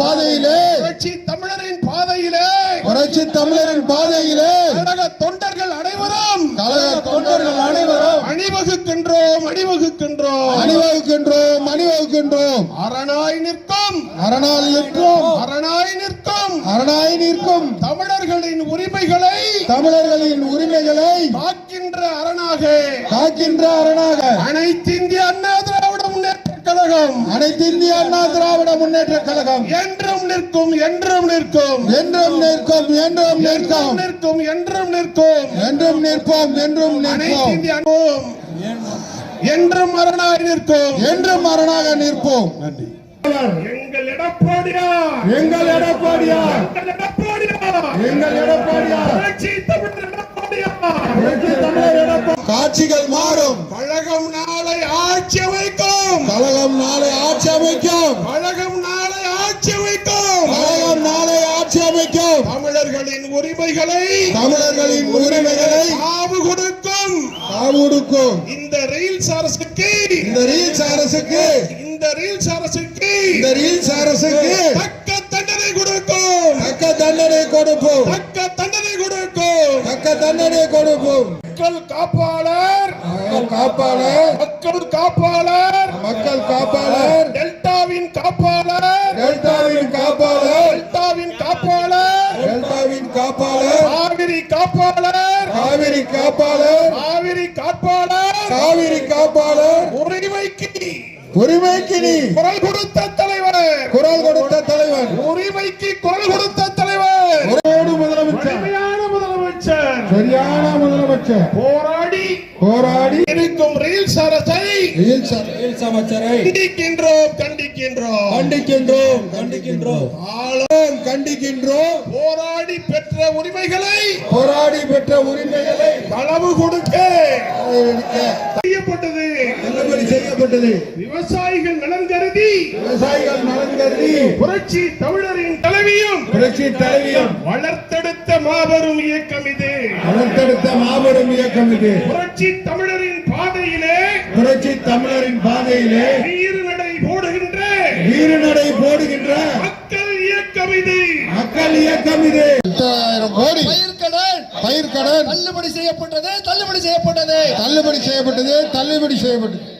பாதையிலே புரட்சி தமிழரின் பாதையிலே புரட்சி தமிழரின் பாதையிலே கழக தொண்டர்கள் அனைவரும் அணிவகுக்கின்றோம் அரணாய் நிற்கும் தமிழர்களின் உரிமைகளை காக்கின்ற அரணாக அனைத்து இந்திய அண்ணா திராவிட முன்னேற்ற கழகம் என்றும் நிற்கும் என்றும் அரணாக நிற்போம். நன்றி. எங்கள் எடப்பாடியார் காட்சிகள் மாறும். கழகம் நாளை ஆட்சி அமைக்கும். தமிழர்களின் உரிமைகளை காவு கொடுக்கும். இந்த ரீல்ஸ் அரசுக்கு தக்க தண்டனை கொடுக்கும். மக்கள் காப்பாளர் டெல்டாவின் காப்பாளர் காவிரி காப்பாளர் உரிமைக்கு நீ குரல் கொடுத்த தலைவர் உரிமைக்கு குரல் கொடுத்த தலைவர் சரியான முதலமைச்சர் போராடி இருக்கும் ரீல்ஸ் அரசை கண்டிக்கின்றோம். போராடி பெற்ற உரிமைகளை களவு கொடுக்க செய்யப்பட்டது. விவசாயிகள் நலன் கருதி புரட்சி தமிழரின் தலைவியும் வளர்த்தெடுத்த மாபெரும் இயக்கம் இது. புரட்சி தமிழரின் பாதையிலே வீறுநடை போடுகின்ற மக்கள் இயக்கம் இது. பயிர்க்கடன் தள்ளுபடி செய்யப்பட்டது